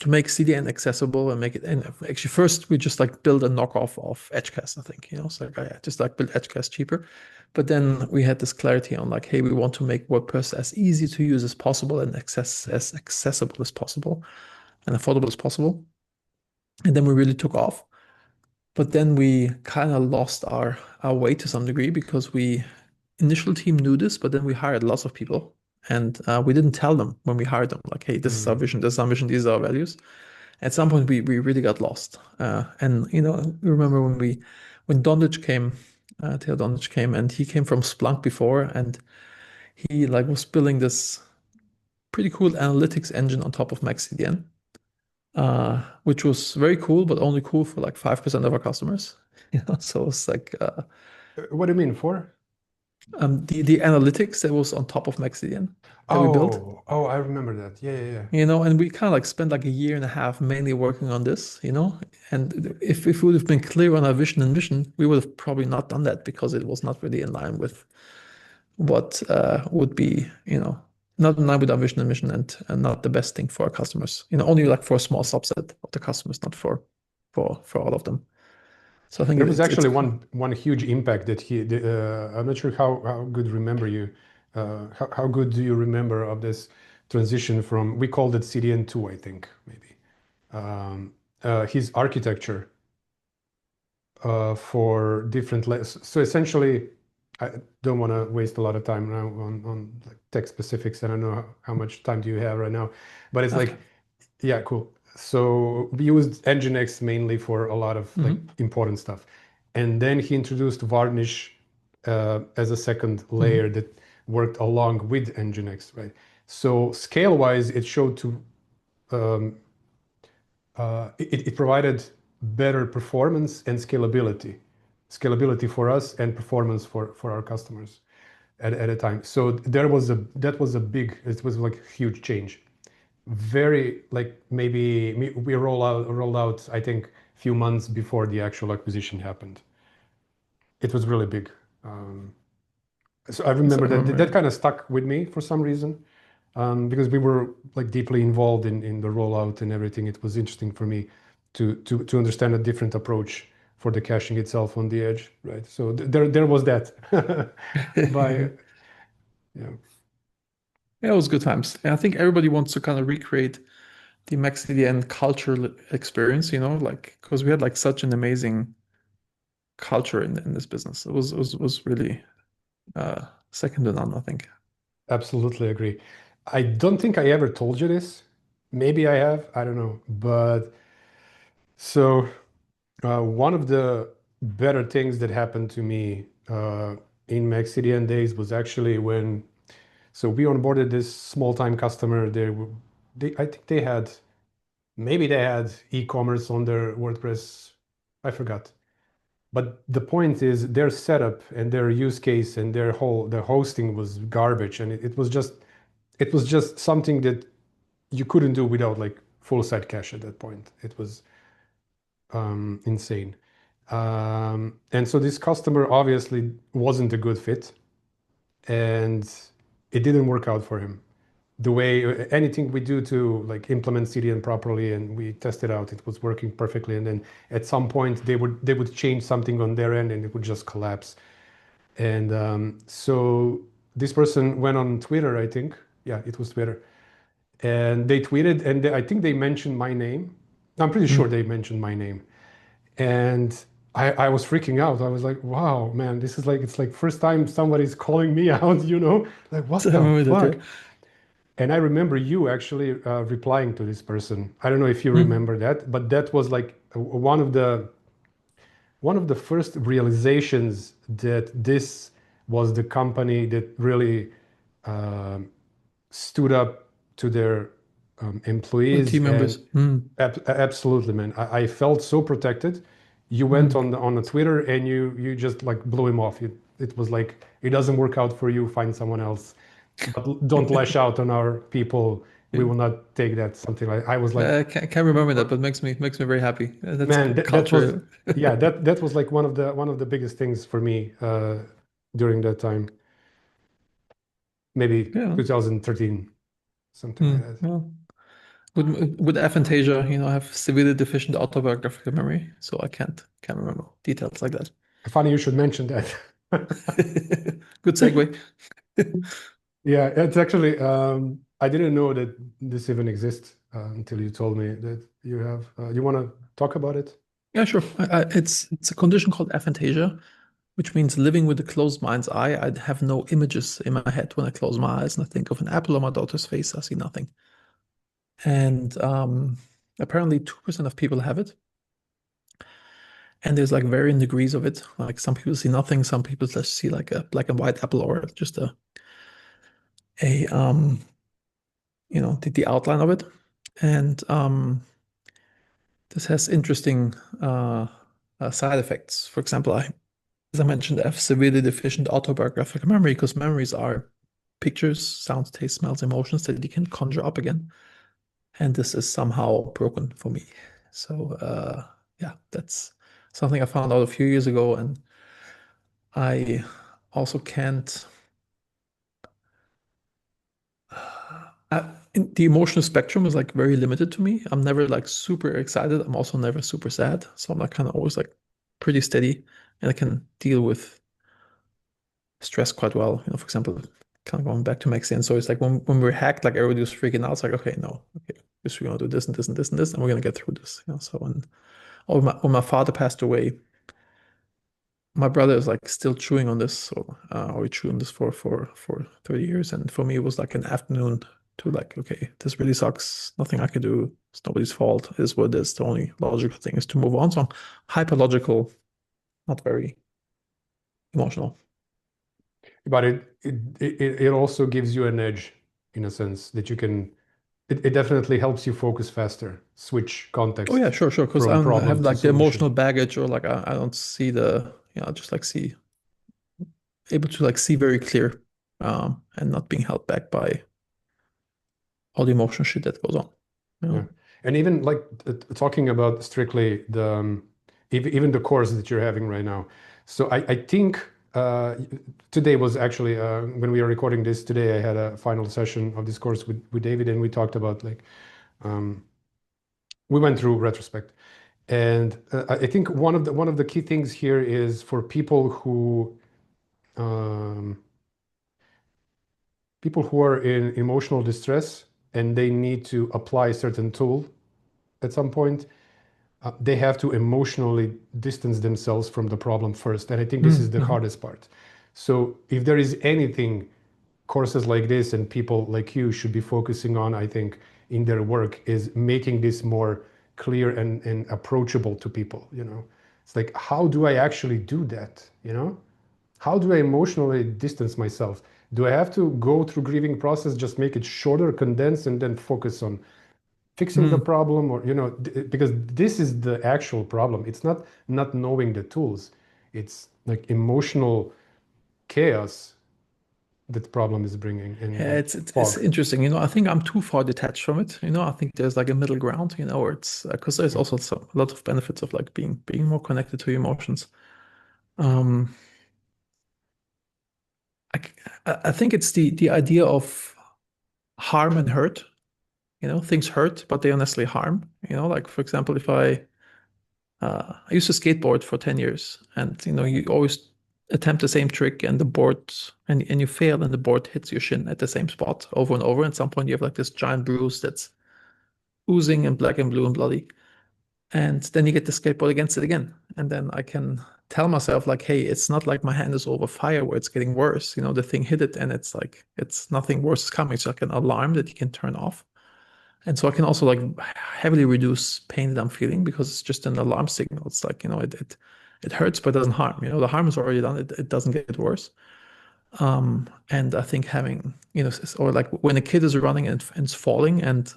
to make CDN accessible and make it. And actually, first we just like build a knockoff of Edgecast, I think. So like, yeah, just like build Edgecast cheaper. But then we had this clarity on like, hey, we want to make WordPress as easy to use as possible and as accessible as possible and affordable as possible. And then we really took off. But then we kind of lost our way to some degree because we initial team knew this, but then we hired lots of people. And we didn't tell them when we hired them, like, hey, this is our Mm. vision, this is our mission, these are our values. At some point we really got lost. And we remember when Dondich came, Theo Dondich came, and he came from Splunk before, and he like was building this pretty cool analytics engine on top of MaxCDN, which was very cool, but only cool for like 5% of our customers. So it's like What do you mean for? the analytics that was on top of MaxCDN that we built. Oh, I remember that. Yeah, yeah, yeah. And we kind of like spent like a year and a half mainly working on this. And if we would have been clear on our vision and mission, we would have probably not done that because it was not really in line with what would be, not in line with our vision and mission and not the best thing for our customers. Only like for a small subset of the customers, not for all of them. So I think There was it's actually one huge impact that he did. I'm not sure how good remember you, how good do you remember of this transition from, we called it CDN 2, I think, maybe. His architecture for different so essentially, I don't want to waste a lot of time now on like tech specifics. I don't know how much time do you have right now, but it's after. like, yeah, cool. So we used Nginx mainly for a lot of like Hmm. important stuff. And then he introduced Varnish as a second layer Hmm. that worked along with Nginx, right? So scale-wise, it showed to um, it provided better performance and scalability for us and performance for our customers at a time. So that was a big, it was like a huge change. Very like maybe we rolled out I think a few months before the actual acquisition happened. It was really big. So I Yes, I remember that remember. kind of stuck with me for some reason, because we were like deeply involved in the rollout and everything. It was interesting for me to understand a different approach for the caching itself on the edge, right? So there was that. By yeah, Yeah, it was good times. And I think everybody wants to kind of recreate the MaxCDN cultural experience, like because we had like such an amazing culture in this business. It was really second to none, I think. absolutely agree. I don't think I ever told you this. Maybe I have, I don't know. But so one of the better things that happened to me in MaxCDN days was actually when, so we onboarded this small-time customer. They I think they had, maybe they had e-commerce on their WordPress. I forgot. But the point is their setup and their use case and their hosting was garbage. And it was just something that you couldn't do without like full site cache at that point. It was insane. And so this customer obviously wasn't a good fit, and it didn't work out for him. The way anything we do to like implement CDN properly, and we tested out, it was working perfectly. And then at some point they would change something on their end, and it would just collapse. And so this person went on Twitter, I think. Yeah, it was Twitter. And they tweeted, and I think they mentioned my name. I'm pretty sure Mm. they mentioned my name. And I was freaking out. I was like, wow, man, this is like, it's like first time somebody's calling me out, you know? Like, what So I the remember that, fuck? yeah. And I remember you actually replying to this person. I don't know if you Mm. remember that, but that was like one of the first realizations that this was the company that really um, stood up to their The employees. team And members. Mm. absolutely, man, I felt so protected. You went Mm. on the Twitter and you just like blew him off. It was like, it doesn't work out for you, find someone else, but don't lash out on our people. We Yeah. will not take that. Something like, I was like, Can't remember that, but makes me very happy. That's man, that was, culture. yeah, that was like one of the biggest things for me during that time, maybe Yeah. 2013, something like Mm. that. Well, with aphantasia, I have severely deficient autobiographical memory, so I can't remember details like that. Funny you should mention that. Good segue. Yeah, it's actually, I didn't know that this even exists until you told me that you have. You want to talk about it? Yeah, sure. It's a condition called aphantasia, which means living with a closed mind's eye. I have no images in my head when I close my eyes and I think of an apple on my daughter's face. I see nothing. And apparently 2% of people have it. And there's like varying degrees of it. Like some people see nothing, some people just see like a black and white apple or just a the outline of it. And this has interesting side effects. For example, as I mentioned, I have severely deficient autobiographical memory because memories are pictures, sounds, taste, smells, emotions that you can conjure up again. And this is somehow broken for me. So yeah, that's something I found out a few years ago, and I also can't. The emotional spectrum is like very limited to me. I'm never like super excited. I'm also never super sad. So I'm like kind of always like pretty steady, and I can deal with stress quite well. For example, kind of going back to MaxCDN. So it's like when we're hacked, like everybody was freaking out. It's like, okay, no, okay, we're gonna do this and this and this and this, and we're gonna get through this. So when my father passed away, my brother is like still chewing on this. So or we chewed on this for 30 years, and for me it was like an afternoon to like, okay, this really sucks. Nothing I can do. It's nobody's fault. It is what it is. The only logical thing is to move on. So I'm hyper logical, not very emotional. But it also gives you an edge in a sense that you can. It definitely helps you focus faster, switch Oh yeah, context sure. Because I from don't have problem to like the emotional solution. baggage, or like I don't see I just like see able to like see very clear, and not being held back by all the emotional shit that goes on. You Yeah, know? and even like talking about strictly the even the course that you're having right now. So I think today was actually when we are recording this today, I had a final session of this course with David, and we talked about like um, we went through retrospect. And I think one of the key things here is for um, people who are in emotional distress and they need to apply a certain tool at some point, they have to emotionally distance themselves from the problem first. And I think this is the Mm-hmm. hardest part. So if there is anything courses like this and people like you should be focusing on, I think, in their work is making this more clear and approachable to people, you know. It's like, how do I actually do that? You know? How do I emotionally distance myself? Do I have to go through grieving process, just make it shorter, condense, and then focus on fixing the Mm. problem, or because this is the actual problem. It's not knowing the tools. It's like emotional chaos that the problem is bringing, Yeah, and it's fog. interesting. I think I'm too far detached from it. I think there's like a middle ground. Where it's because there's Yeah. also a lot of benefits of like being more connected to your emotions. Um, I, I think it's the idea of harm and hurt. Things hurt, but they honestly harm. Like for example, if I used to skateboard for 10 years, and you always attempt the same trick, and the board and you fail, and the board hits your shin at the same spot over and over. At some point, you have like this giant bruise that's oozing and black and blue and bloody. And then you get the skateboard against it again. And then I can tell myself, like, hey, it's not like my hand is over fire where it's getting worse. The thing hit it, and it's like it's nothing worse is coming. It's like an alarm that you can turn off. And so I can also like heavily reduce pain that I'm feeling because it's just an alarm signal. It's like, it hurts, but it doesn't harm. The harm is already done. It doesn't get worse. And I think having, or like when a kid is running and it's falling, and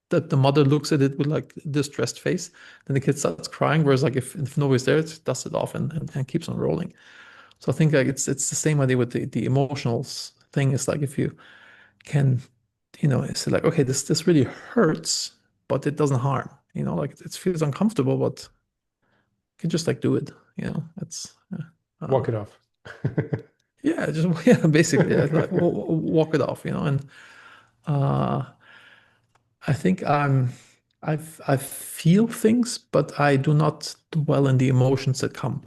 that the mother looks at it with like distressed face, then the kid starts crying. Whereas like if nobody's there, it dusts it off and keeps on rolling. So I think like it's the same idea with the emotional thing. Is like if you can, it's like, okay, this really hurts, but it doesn't harm. Like it feels uncomfortable, but you can just like do it. It's Walk it off. yeah, just yeah, basically, yeah, like walk it off. And uh, I think I feel things, but I do not dwell in the emotions that come.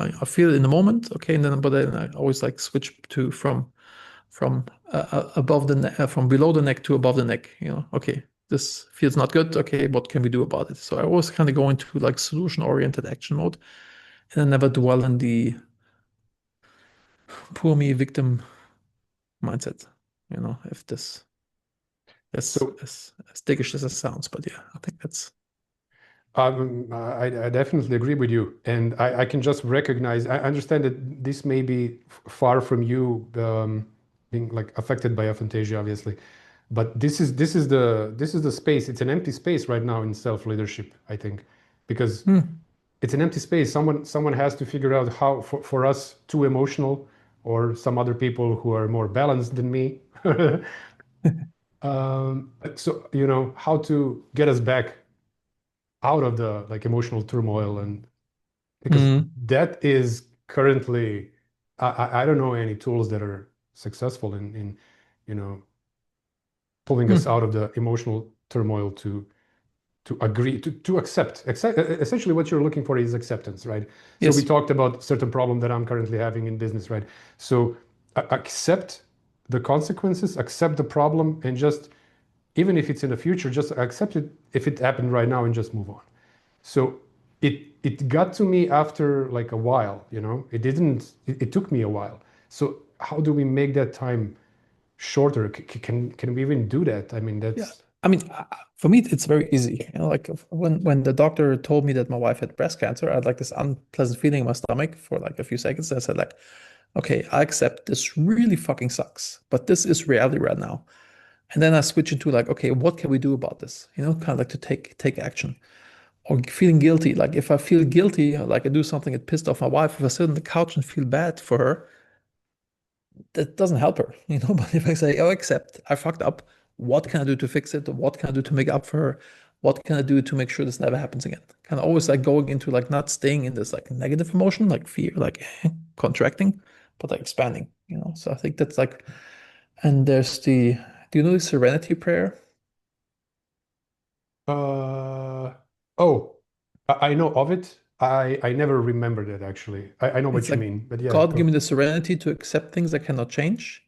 I feel it in the moment, okay, and then I always like switch to from above the from below the neck to above the neck. Okay, this feels not good. Okay, what can we do about it? So I always kind of go into like solution-oriented action mode, and I never dwell in the poor me victim mindset. If this So as dickish as it sounds, but yeah, I think that's I definitely agree with you, and I can just recognize. I understand that this may be far from you being like affected by aphantasia, obviously, but this is the space. It's an empty space right now in self-leadership, I think, because hmm. it's an empty space. Someone has to figure out how for us too emotional, or some other people who are more balanced than me. So how to get us back out of the like emotional turmoil, and because Hmm. that is currently I don't know any tools that are successful in you know pulling us Hmm. out of the emotional turmoil to agree to accept. Essentially what you're looking for is acceptance, right? So we Yes. talked about certain problem that I'm currently having in business, right? So accept the consequences, accept the problem, and just even if it's in the future, just accept it if it happened right now and just move on. So it got to me after like a while, It didn't. It took me a while. So how do we make that time shorter? Can we even do that? I mean, Yeah. that's I mean, for me, it's very easy. Like when the doctor told me that my wife had breast cancer, I had like this unpleasant feeling in my stomach for like a few seconds. I said like, okay, I accept this really fucking sucks, but this is reality right now. And then I switch into like, okay, what can we do about this? Kind of like to take action. Or feeling guilty. Like if I feel guilty, like I do something that pissed off my wife, if I sit on the couch and feel bad for her, that doesn't help her. But if I say, oh, accept, I fucked up. What can I do to fix it? What can I do to make up for her? What can I do to make sure this never happens again? Kind of always like going into like not staying in this like negative emotion, like fear, like contracting, but like expanding. So I think that's like, and there's do you know the serenity prayer? uh oh, I know of it. I never remembered it actually. I know It's what you like, mean, but yeah, God, give go. me the serenity to accept things I cannot change,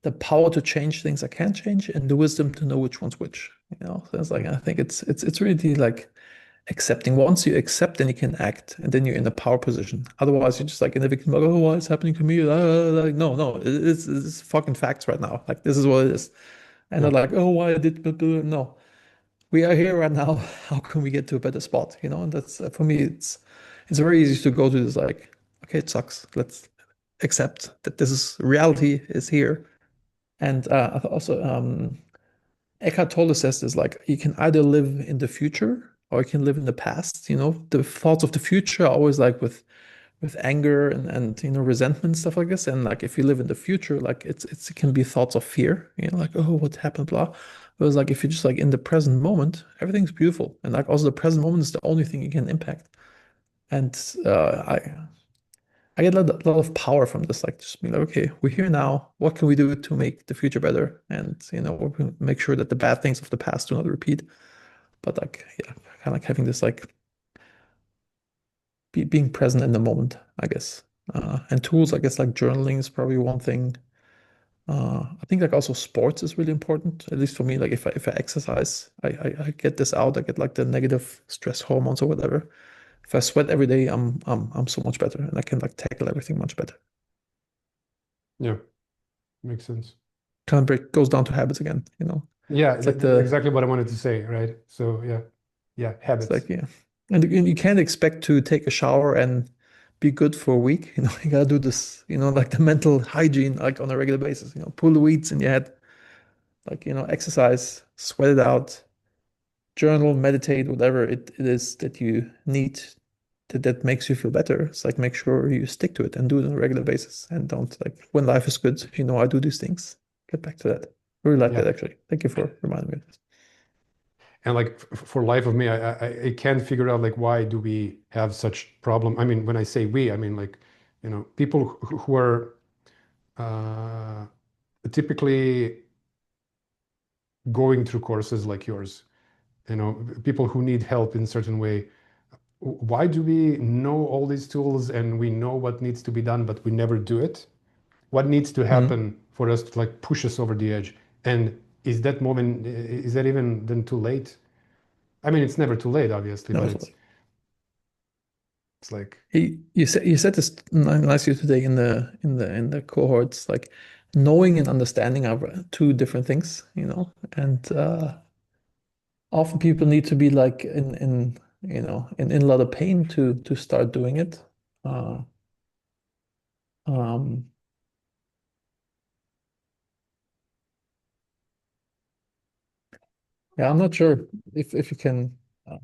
the power to change things I can change, and the wisdom to know which one's which. So it's like Yeah. I think it's really like accepting. Once you accept, then you can act, and then you're in the power position. Otherwise, you're just like in the victim mode. Oh, why is happening to me? Like, no, no, it's fucking facts right now. Like this is what it is, and Yeah. they're like, oh, why I did blah, blah. No, we are here right now. How can we get to a better spot? And that's for me, it's very easy to go to this like, okay, it sucks. accept that this is reality is here. And also, Eckhart Tolle says this like you can either live in the future or you can live in the past. The thoughts of the future are always like with anger and resentment, stuff like this. And like if you live in the future, like it can be thoughts of fear, like, oh, what happened, blah. Whereas like if you're just like in the present moment, everything's beautiful. And like also the present moment is the only thing you can impact. And I get a lot of power from this, like just be like, okay, we're here now. What can we do to make the future better? And we can make sure that the bad things of the past do not repeat. But like, yeah, kind of like having this like being present in the moment, I guess. And tools, I guess, like journaling is probably one thing. I think like also sports is really important, at least for me. Like if I exercise, I get this out. I get like the negative stress hormones or whatever. If I sweat every day, I'm so much better, and I can like tackle everything much better. Yeah, makes sense. Kind of goes down to habits again. Yeah, It's like the exactly what I wanted to say, right? So yeah, it's habits. like yeah, and you can't expect to take a shower and be good for a week. You gotta do this. Like the mental hygiene, like on a regular basis. Pull the weeds in your head, like exercise, sweat it out, journal, meditate, whatever it is that you need that makes you feel better. It's like make sure you stick to it and do it on a regular basis, and don't like when life is good. I do these things. Get back to that. I really like Yeah. that actually. Thank you for reminding me of this. And like for life of me, I can't figure out like why do we have such problem? I mean, when I say we, I mean like, people who are uh, typically going through courses like yours, people who need help in certain way. Why do we know all these tools and we know what needs to be done, but we never do it? What needs to Mhm. happen for us to like push us over the edge? And is that even then too late? I mean, it's never too late, obviously, but No, it's like, you said this nicely today in the cohorts, like knowing and understanding are two different things, and often people need to be like in a lot of pain to start doing it. Uh, um, yeah, I'm not sure if you can. Uh,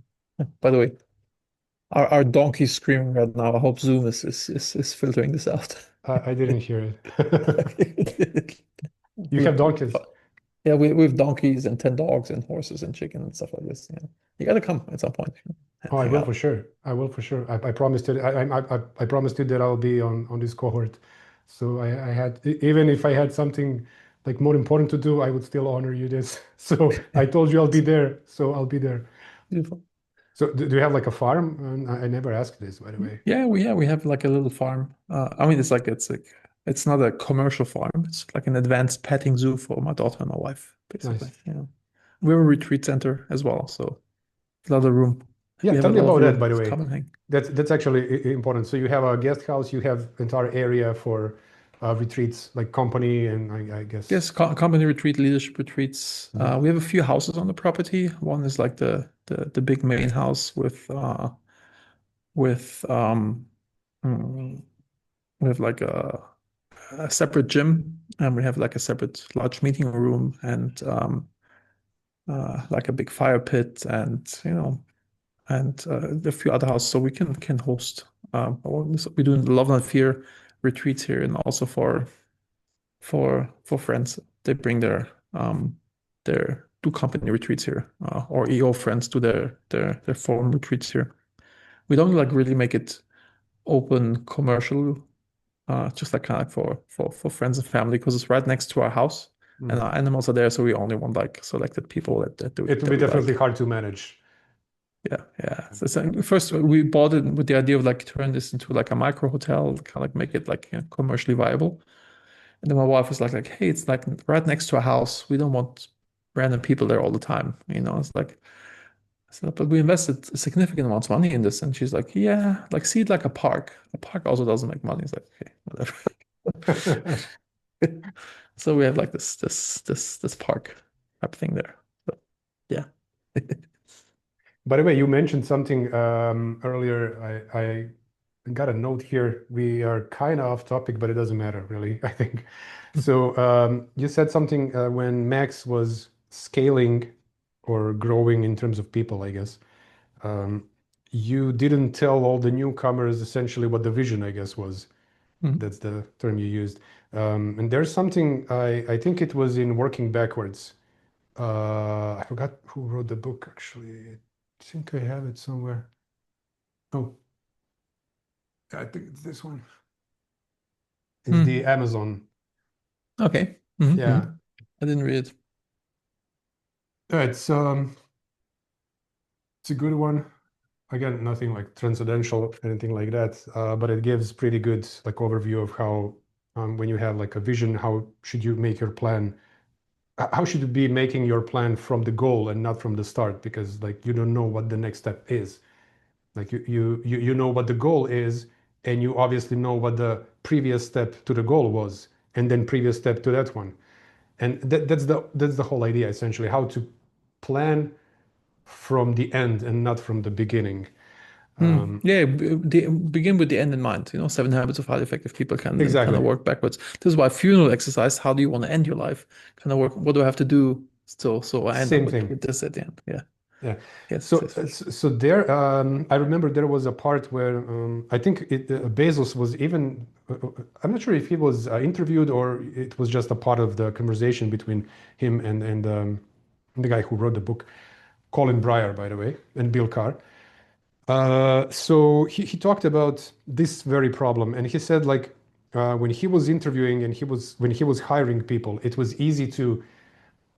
by the way, our donkey's screaming right now. I hope Zoom is filtering this out. I didn't hear it. You We, have donkeys. yeah, we have donkeys and 10 dogs and horses and chicken and stuff like this. You got to come at some point and Oh, I hang will for out. sure. I will for sure. I promised you. I promised you that I'll be on this cohort. So I had even if I had something like more important to do, I would still honor you this. So I told you I'll be there. So I'll be there. Beautiful. So do you have like a farm? And I never asked this, by the way. Yeah, we have like a little farm. I mean, it's like it's not a commercial farm. It's like an advanced petting zoo for my daughter and my wife, basically. Nice. We have a retreat center as well, so a lot of room. Yeah, We have tell a me lot of about that, room by the to way. come and hang. That's actually important. So you have a guest house, you have entire area for retreats, like company, and I guess. Yes, company retreat, leadership retreats. Mhm. We have a few houses on the property. One is like the big main house with mm, we have like a separate gym, and we have like a separate large meeting room, and like a big fire pit, and a few other houses, so we can host. We do love and fear retreats here, and also for friends, they bring their do company retreats here, or EO friends do their forum retreats here. We don't like really make it open commercial, just like kind of for friends and family, because it's right next to our house and Mhm. our animals are there, so we only want like selected people that do It will that be we definitely like. hard to manage. Yeah. So first we bought it with the idea of like turn this into like a micro hotel, kind of like make it like commercially viable. And then my wife was like, hey, it's like right next to a house. We don't want random people there all the time. It's like, so, but we invested significant amounts of money in this. And she's like, yeah, like see it like a park. A park also doesn't make money. It's like, okay, whatever. So we have like this park type thing there. So yeah. By the way, you mentioned something earlier. got a note here. We are kind of off topic, but it doesn't matter really, I think. So you said something when Max was scaling or growing in terms of people, I guess. Um, you didn't tell all the newcomers essentially what the vision, I guess, was. Mhm. That's the term you used. And there's something I think it was in Working Backwards. I forgot who wrote the book actually. I think I have it somewhere. Oh, I think it's this one. It's the Mm. Amazon. Okay. Yeah. I didn't read it. It's a good one. Again, nothing like transcendental or anything like that, but it gives pretty good like overview of how when you have like a vision, how should you make your plan? How should you be making your plan from the goal and not from the start? Because like you don't know what the next step is. Like you know what the goal is, and you obviously know what the previous step to the goal was, and then previous step to that one. And that's the whole idea essentially, how to plan from the end and not from the beginning. Yeah, begin with the end in mind. 7 habits of highly effective people can then kind of Exactly. work backwards. This is why funeral exercise. How do you want to end your life? Kind of work. What do I have to do so I end up Same with, thing. with this at the end? Yeah. Yeah. Yes. So, Yes. so there, I remember there was a part where I think Bezos was even, I'm not sure if he was interviewed or it was just a part of the conversation between him and the guy who wrote the book, Colin Breyer, by the way, and Bill Carr. So he talked about this very problem, and he said like when he was interviewing and when he was hiring people, it was easy to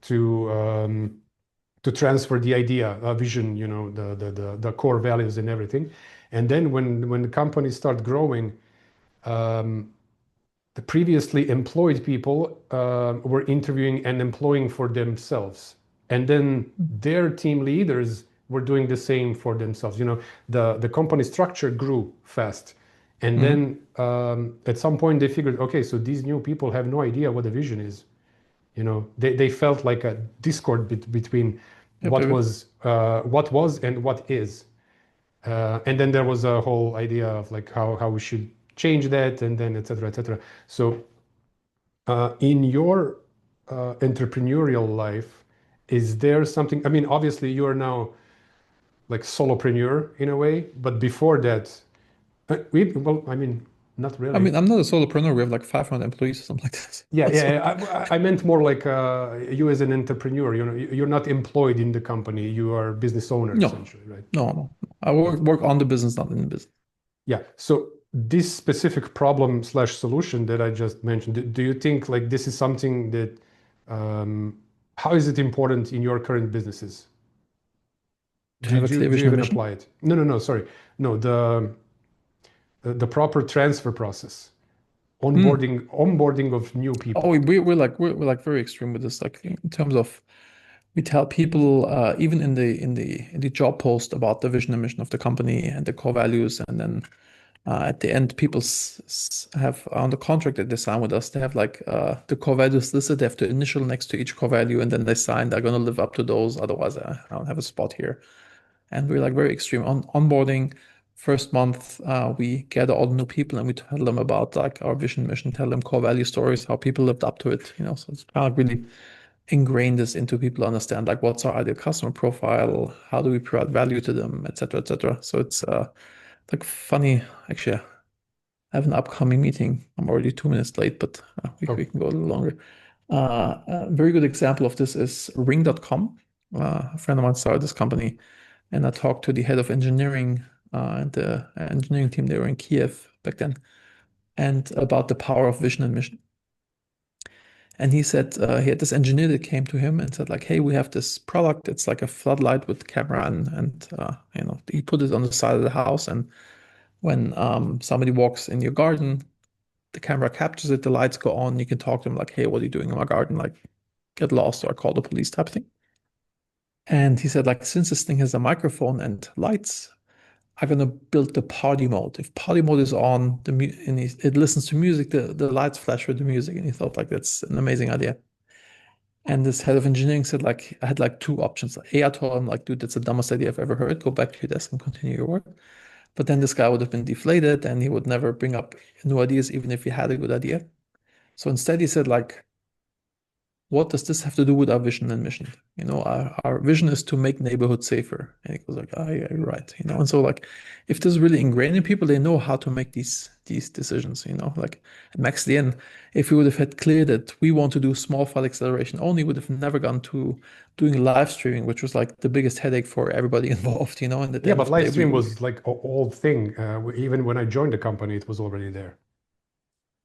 to transfer the idea, vision, the core values and everything. And then when the companies start growing, um, the previously employed people were interviewing and employing for themselves, and then their team leaders were doing the same for themselves. The company structure grew fast, and Mm-hmm. then at some point they figured, okay, so these new people have no idea what the vision is. They felt like a discord between Yep. Yep. what was and what is. And then there was a whole idea of like how we should change that, and then et cetera, et cetera. So in your entrepreneurial life, is there something? I mean, obviously you are now like solopreneur in a way, but before that, well, I mean, not I really. mean, I'm not a solopreneur. We have like 500 employees or something like this. Yeah, So, yeah. I meant more like you as an entrepreneur. You're not employed in the company. You are a business owner no, essentially, right? no. I work on the business, not in the business. Yeah. So this specific problem slash solution that I just mentioned, do you think like this is something that how is it important in your current businesses? To Do have a you clear do you vision and even mission. apply it? No, no, no. Sorry, no. The proper transfer process, Hmm. onboarding of new Oh, people. we're like very extreme with this. Like in terms of we tell people even in the job post about the vision and mission of the company and the core values, and then at the end, people have on the contract that they sign with us, they have like the core values listed. They have the initial next to each core value, and then they sign they're going to live up to those. Otherwise, I don't have a spot here. And we're like very extreme on onboarding. First month, we gather all the new people and we tell them about like our vision, mission, tell them core value stories, how people lived up to it. So it's kind of really ingrain this into people to understand like what's our ideal customer profile, how do we provide value to them, et cetera, et cetera. So it's like funny. Actually, I have an upcoming meeting. I'm already 2 minutes late, but we Oh, can go a little longer. A very good example of this is Ring.com. A friend of mine started this company, and I talked to the head of engineering and the engineering team. They were in Kiev back then, and about the power of vision and mission. And he said he had this engineer that came to him and said like, "Hey, we have this product. It's like a floodlight with camera, and he put it on the side of the house. And when somebody walks in your garden, the camera captures it. The lights go on. You can talk to them like, "Hey, what are you doing in my garden? Like, get lost or call the police type thing." And he said like, since this thing has a microphone and lights, I'm gonna build the party mode. If party mode is on, and it listens to music, the lights flash with the music. And he thought like that's an amazing idea. And this head of engineering said like I had like two options. A, I told him like, dude, that's the dumbest idea I've ever heard. Go back to your desk and continue your work. But then this guy would have been deflated and he would never bring up new ideas, even if he had a good idea. So instead, he said, like, what does this have to do with our vision and mission? Our vision is to make neighborhoods safer. And he goes like, oh, yeah, you're right. And so like if this is really ingrained in people, they know how to make these decisions, like at MaxCDN, if we would have had clear that we want to do small file acceleration only, would have never gone to doing live streaming, which was like the biggest headache for everybody involved, and at the Yeah, end but of the live day, stream was like an old thing. Even when I joined the company, it was already there.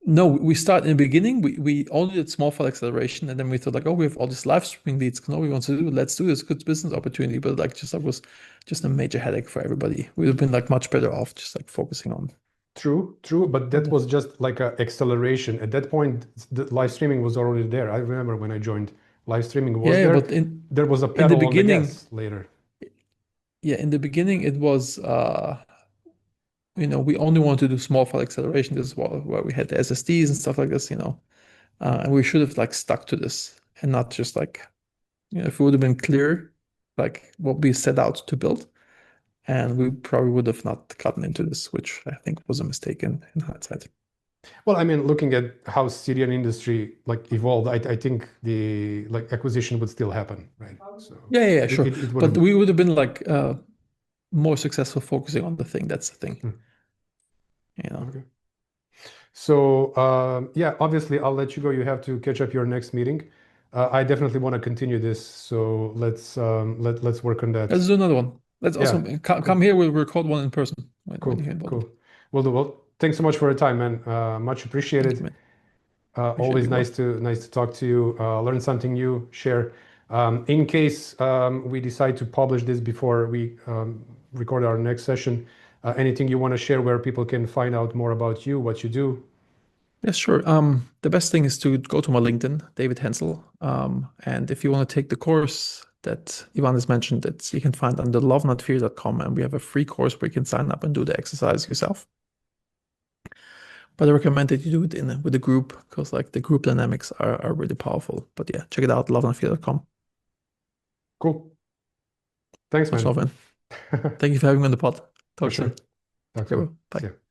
No, we start in the beginning. We only did small file acceleration, and then we thought like, oh, we have all these live streaming leads. No, we want to do. Let's do this. Good business opportunity. But like, just that was just a major headache for everybody. We would have been like much better off just like focusing on. True, true, but that was just like a acceleration. At that point, the live streaming was already there. I remember when I joined, live streaming was Yeah, there. but in There was a in the pedal on the beginning, gas later. yeah, in the beginning it was we only want to do small file acceleration. This is where we had the SSDs and stuff like this, and we should have like stuck to this and not just like if it would have been clear, like what we set out to build, and we probably would have not gotten into this, which I think was a mistake in hindsight. Well, I mean, looking at how Syrian industry like evolved, I think the like acquisition would still happen, right? So Yeah, sure. it would But have. we would have been like more successful focusing on the thing. That's the thing, Hmm, you know. okay. So yeah, obviously I'll let you go. You have to catch up your next meeting. I definitely want to continue this, so let's work on that. Let's do another one. Let's Yeah, also come cool, here. We'll record one in person when cool, you're involved. cool. Well, thanks so much for your time, man. Much Thank you, appreciated. man. Appreciate Always you, bro. nice to talk to you. Learn something new, share. In case we decide to publish this before we record our next session, anything you want to share where people can find out more about you, what you do? Yeah, sure. The best thing is to go to my LinkedIn, David Henzel. And if you want to take the course that Ivan has mentioned, you can find under lovenotfear.com, and we have a free course where you can sign up and do the exercise yourself. But I recommend that you do it with a group because like the group dynamics are really powerful. But yeah, check it out, lovenotfear.com. Cool. Thanks, Much love, man. man. Thank you for having me on the pod. For Talk sure. soon. Talk Okay, soon. bro. See Bye. ya.